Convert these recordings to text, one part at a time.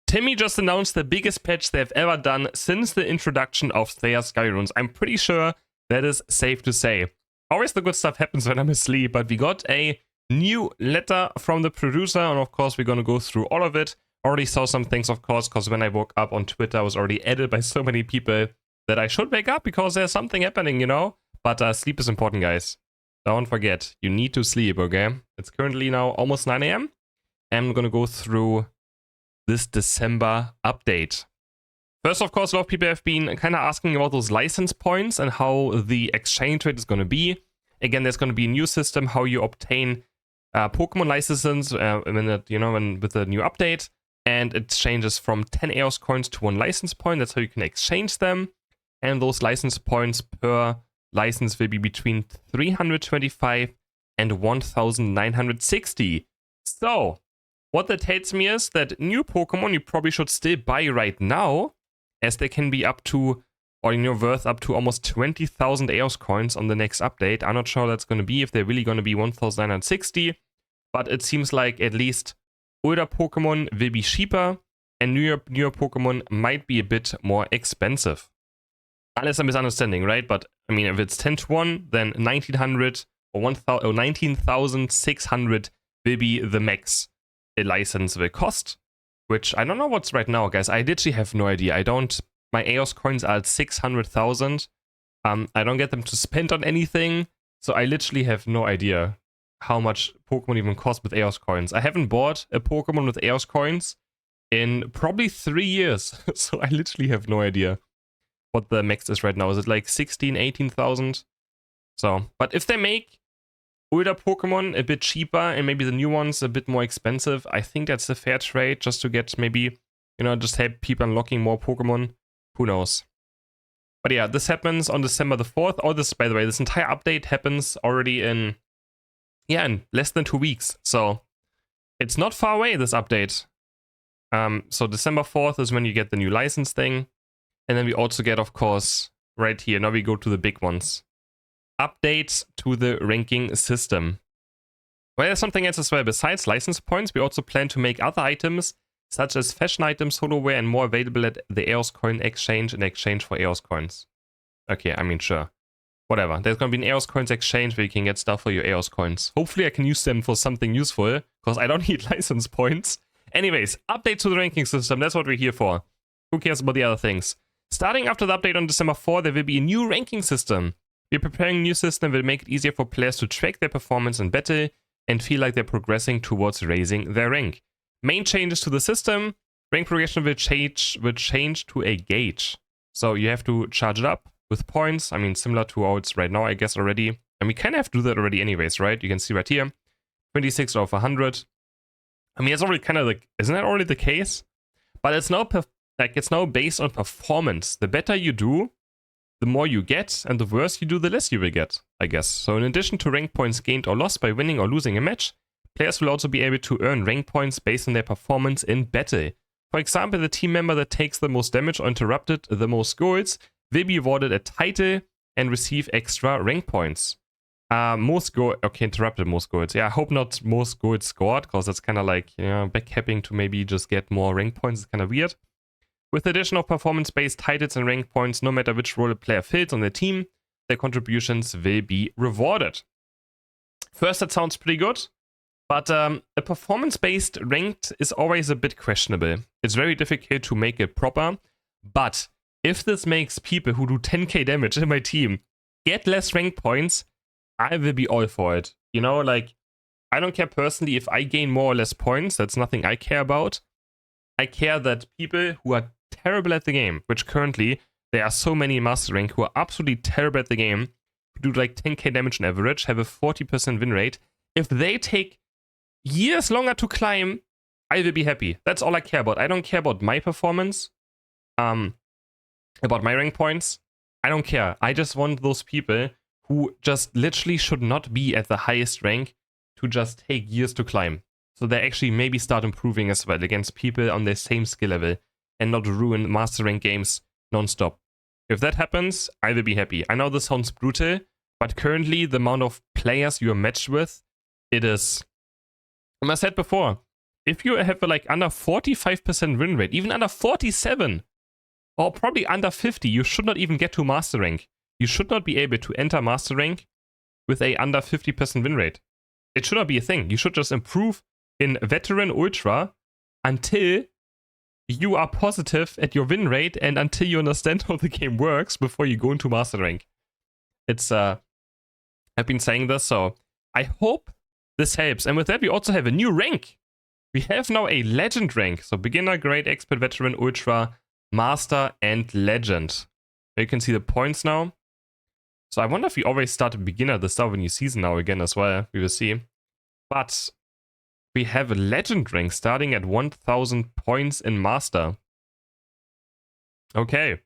Timmy just announced the biggest patch they've ever done since the introduction of Slayer Skyrunes. I'm pretty sure that is safe to say. Always the good stuff happens when I'm asleep, but we got a new letter from the producer, and of course we're gonna go through all of it. Already saw some things, of course, because when I woke up on Twitter, I was already added by so many people that I should wake up because there's something happening, you know? But sleep is important, guys. Don't forget, you need to sleep, okay? It's currently now almost 9 AM. I'm gonna go through this December update. First, of course, a lot of people have been kind of asking about those license points and how the exchange rate is going to be. Again, there's going to be a new system how you obtain Pokemon licenses with the new update, and it changes from 10 EOS coins to 1 license point. That's how you can exchange them, and those license points per license will be between 325 and 1,960. So what that tells me is that new Pokemon you probably should still buy right now, as they can be up to, or worth up to almost 20,000 EOS coins on the next update. I'm not sure that's going to be, if they're really going to be 1,960, but it seems like at least older Pokemon will be cheaper, and newer Pokemon might be a bit more expensive. Unless I'm misunderstanding, right? But I mean, if it's 10 to 1, then 1,900 or 19,600 will be the max a license will cost, which I don't know what's right now, guys. I literally have no idea. My EOS coins are at 600,000. I don't get them to spend on anything, so I literally have no idea how much Pokemon even cost with EOS coins. I haven't bought a Pokemon with EOS coins in probably 3 years, so I literally have no idea what the max is right now. Is it like 16, 18,000? So, but if they make older Pokemon a bit cheaper and maybe the new ones a bit more expensive, I think that's a fair trade, just to get maybe, just help people unlocking more Pokemon. Who knows? But yeah, this happens on December the 4th. Oh, by the way, this entire update happens already in less than 2 weeks. So it's not far away, this update. So December 4th is when you get the new license thing. And then we also get, of course, right here, now we go to the big ones. Updates to the ranking system. Well, there's something else as well. Besides license points, we also plan to make other items, such as fashion items, holoware, and more available at the EOS coin exchange in exchange for EOS coins. Okay, I mean, sure. Whatever. There's going to be an EOS coins exchange where you can get stuff for your EOS coins. Hopefully I can use them for something useful, because I don't need license points. Anyways, update to the ranking system. That's what we're here for. Who cares about the other things? Starting after the update on December 4, there will be a new ranking system. We're preparing a new system that will make it easier for players to track their performance in battle and feel like they're progressing towards raising their rank. Main changes to the system: rank progression will change to a gauge. So you have to charge it up with points. I mean, similar to how it's right now, I guess, already. And we kind of have to do that already anyways, right? You can see right here, 26 out of 100. I mean, it's already kind of like, isn't that already the case? But it's now it's now based on performance. The better you do, the more you get, and the worse you do, the less you will get, I guess. So in addition to rank points gained or lost by winning or losing a match, players will also be able to earn rank points based on their performance in battle. For example, the team member that takes the most damage or interrupted the most goals will be awarded a title and receive extra rank points. Interrupted most goals. Yeah, I hope not most goals scored, because that's kind of like, backcapping to maybe just get more rank points is kind of weird. With the addition of performance-based titles and rank points, no matter which role a player fills on their team, their contributions will be rewarded. First, that sounds pretty good, but a performance-based ranked is always a bit questionable. It's very difficult to make it proper, but if this makes people who do 10k damage in my team get less rank points, I will be all for it. I don't care personally if I gain more or less points. That's nothing I care about. I care that people who are terrible at the game, which currently there are so many in Master Rank who are absolutely terrible at the game, who do like 10k damage on average, have a 40% win rate. If they take years longer to climb, I will be happy. That's all I care about. I don't care about my performance, about my rank points. I don't care. I just want those people who just literally should not be at the highest rank to just take years to climb. So they actually maybe start improving as well against people on their same skill level and not ruin Master Rank games non-stop. If that happens, I will be happy. I know this sounds brutal, but currently the amount of players you are matched with, it is, as I said before, if you have like under 45% win rate, even under 47, or probably under 50, you should not even get to Master Rank. You should not be able to enter Master Rank with a under 50% win rate. It should not be a thing. You should just improve in Veteran Ultra until you are positive at your win rate and until you understand how the game works before you go into Master Rank. It's, I've been saying this, so I hope this helps. And with that, we also have a new rank. We have now a Legend rank. So Beginner, Great, Expert, Veteran, Ultra, Master, and Legend. You can see the points now. So I wonder if we always start a Beginner at the start of a new season now again as well. We will see. But we have a Legend rank starting at 1000 points in Master. Okay.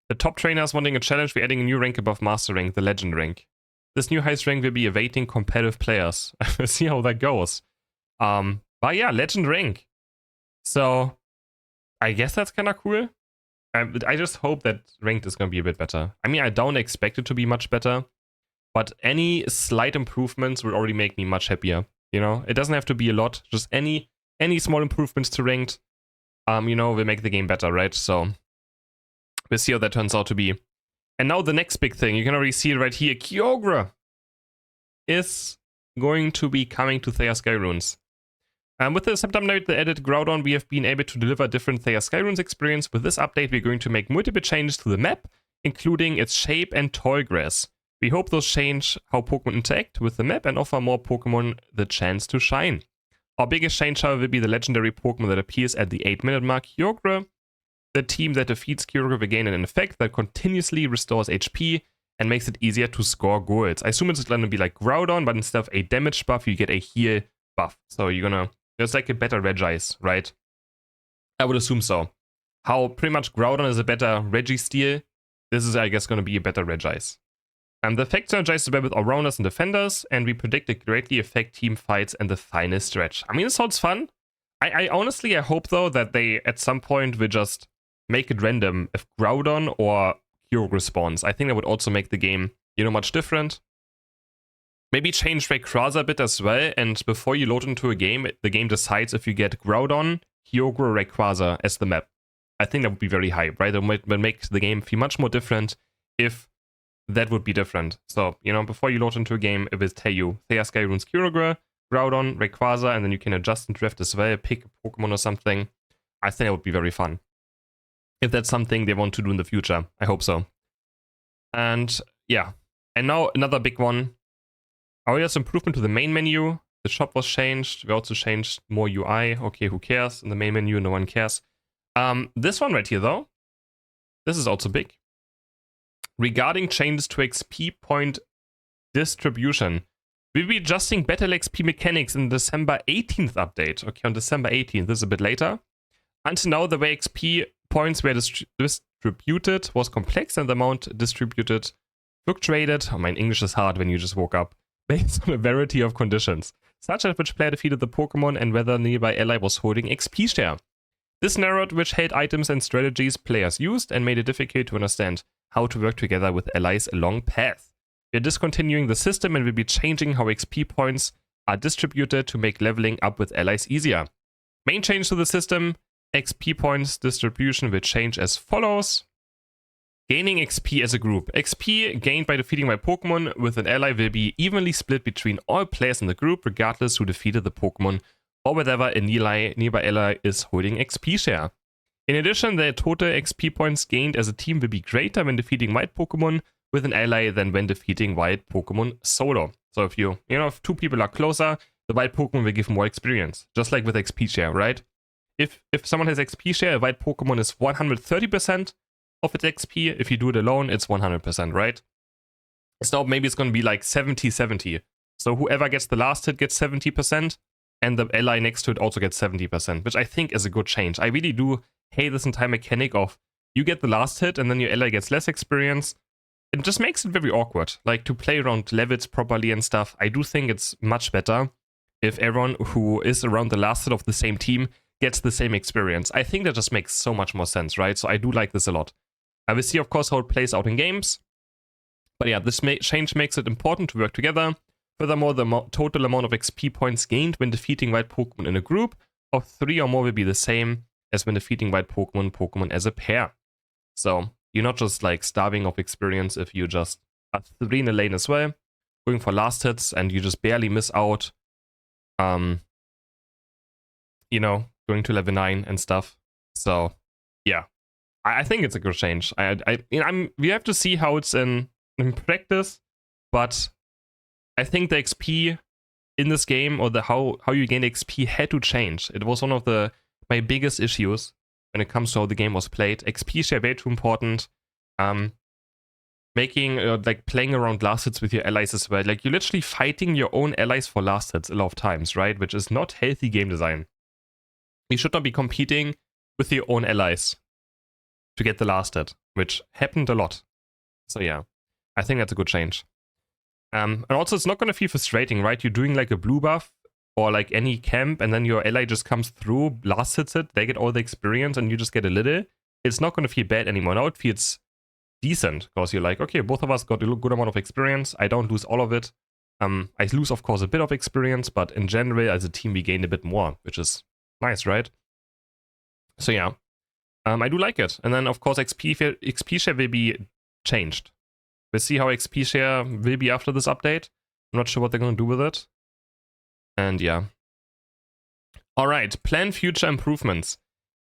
The top trainer is wanting a challenge. We're adding a new rank above Master rank, the Legend rank. This new highest rank will be awaiting competitive players. We'll see how that goes. But yeah, Legend rank. So I guess that's kind of cool. I just hope that ranked is going to be a bit better. I mean, I don't expect it to be much better, but any slight improvements would already make me much happier. You know, it doesn't have to be a lot. Just any small improvements to ranked, you know, will make the game better, right? So we'll see how that turns out to be. And now the next big thing, you can already see it right here. Kyogre is going to be coming to Thea Sky Runes. With the September update, the added Groudon, we have been able to deliver a different Thea Sky Runes experience. With this update, we're going to make multiple changes to the map, including its shape and tall grass. We hope those change how Pokemon interact with the map and offer more Pokemon the chance to shine. Our biggest change, however, will be the legendary Pokemon that appears at the 8-minute mark, Kyogre. The team that defeats Kyogre will gain an effect that continuously restores HP and makes it easier to score goals. I assume it's going to be like Groudon, but instead of a damage buff, you get a heal buff. So you're gonna... It's like a better Regice, right? I would assume so. How pretty much Groudon is a better Registeel, this is, I guess, going to be a better Regice. The effect synergizes well with all-rounders and defenders, and we predict it greatly affect team fights and the final stretch. I mean, it sounds fun. I honestly hope, though, that they, at some point, will just make it random if Groudon or Kyogre spawns. I think that would also make the game, you know, much different. Maybe change Rayquaza a bit as well, and before you load into a game, the game decides if you get Groudon, Kyogre, or Rayquaza as the map. I think that would be very hype, right? It would make the game feel much more different if that would be different. So, you know, before you load into a game, it will tell you Thea Sky Runes Kyogre, Groudon, Rayquaza, and then you can adjust and draft as well, pick a Pokemon or something. I think that would be very fun. If that's something they want to do in the future. I hope so. And yeah. And now another big one. There's improvement to the main menu. The shop was changed. We also changed more UI. Okay, who cares? In the main menu, no one cares. This one right here, though. This is also big. Regarding changes to XP point distribution. We'll be adjusting Battle XP mechanics in the December 18th update. Okay, on December 18th. This is a bit later. Until now, the way XP points were distributed was complex and the amount distributed fluctuated. Oh, my English is hard when you just woke up. Based on a variety of conditions, such as which player defeated the Pokemon and whether a nearby ally was holding XP share. This narrowed which held items and strategies players used and made it difficult to understand how to work together with allies along paths. We are discontinuing the system and will be changing how XP points are distributed to make leveling up with allies easier. Main change to the system, XP points distribution will change as follows. Gaining XP as a group. XP gained by defeating my Pokemon with an ally will be evenly split between all players in the group, regardless who defeated the Pokemon or whether a nearby ally is holding XP share. In addition, the total XP points gained as a team will be greater when defeating wild Pokemon with an ally than when defeating wild Pokemon solo. So if if two people are closer, the wild Pokemon will give more experience, just like with XP share, right? If someone has XP share, a wild Pokemon is 130%. Of its XP. If you do it alone, it's 100%, right? So maybe it's going to be like 70-70. So whoever gets the last hit gets 70%, and the ally next to it also gets 70%, which I think is a good change. I really do hate this entire mechanic of you get the last hit and then your ally gets less experience. It just makes it very awkward, like to play around levels properly and stuff. I do think it's much better if everyone who is around the last hit of the same team gets the same experience. I think that just makes so much more sense, right? So I do like this a lot. I will see, of course, how it plays out in games. But yeah, this change makes it important to work together. Furthermore, the total amount of XP points gained when defeating wild Pokemon in a group of 3 or more will be the same as when defeating white Pokemon as a pair. So you're not just like starving of experience if you just are 3 in a lane as well, going for last hits, and you just barely miss out, you know, going to level 9 and stuff. So yeah, I think it's a good change. We have to see how it's in practice, but I think the XP in this game, or the how you gain XP, had to change. It was one of my biggest issues when it comes to how the game was played. XP share way too important. Making like playing around last hits with your allies as well. Like, you're literally fighting your own allies for last hits a lot of times, right? Which is not healthy game design. You should not be competing with your own allies to get the last hit, which happened a lot. So yeah, I think that's a good change. And also, it's not going to feel frustrating, right? You're doing like a blue buff or like any camp, and then your ally just comes through, last hits it, they get all the experience, and you just get a little. It's not going to feel bad anymore. Now it feels decent, because you're like, okay, both of us got a good amount of experience. I don't lose all of it. I lose, of course, a bit of experience, but in general, as a team, we gain a bit more, which is nice, right? So yeah, I do like it. And then, of course, XP share will be changed. We'll see how XP share will be after this update. I'm not sure what they're going to do with it. And yeah. Alright, plan future improvements.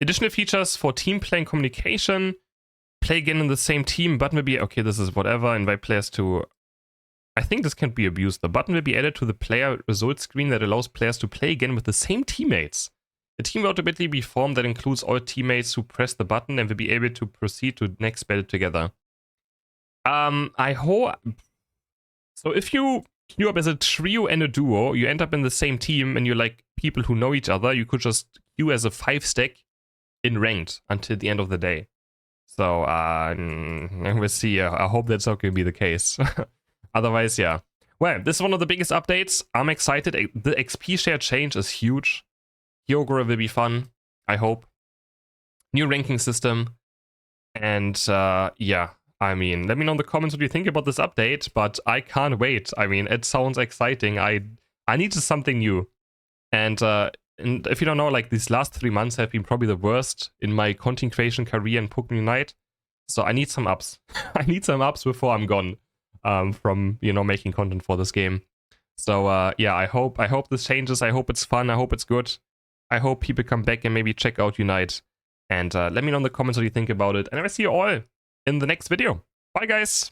Additional features for team play and communication. Play again in the same team. Button will be, okay, this is whatever. Invite players to... I think this can be abused. The button will be added to the player results screen that allows players to play again with the same teammates. The team will automatically be formed that includes all teammates who press the button and will be able to proceed to the next battle together. I hope... So if you queue up as a trio and a duo, you end up in the same team and you're like people who know each other, you could just queue as a 5-stack in ranked until the end of the day. So, we'll see. I hope that's not going to be the case. Otherwise, yeah. Well, this is one of the biggest updates. I'm excited. The XP share change is huge. Hyogura will be fun, I hope. New ranking system. And, yeah. I mean, let me know in the comments what you think about this update, but I can't wait. I mean, it sounds exciting. I need something new. And if you don't know, like, these last 3 months have been probably the worst in my content creation career in Pokemon Unite. So I need some ups. I need some ups before I'm gone from, you know, making content for this game. So yeah, I hope this changes. I hope it's fun. I hope it's good. I hope people come back and maybe check out Unite. And let me know in the comments what you think about it. And I will see you all in the next video. Bye, guys.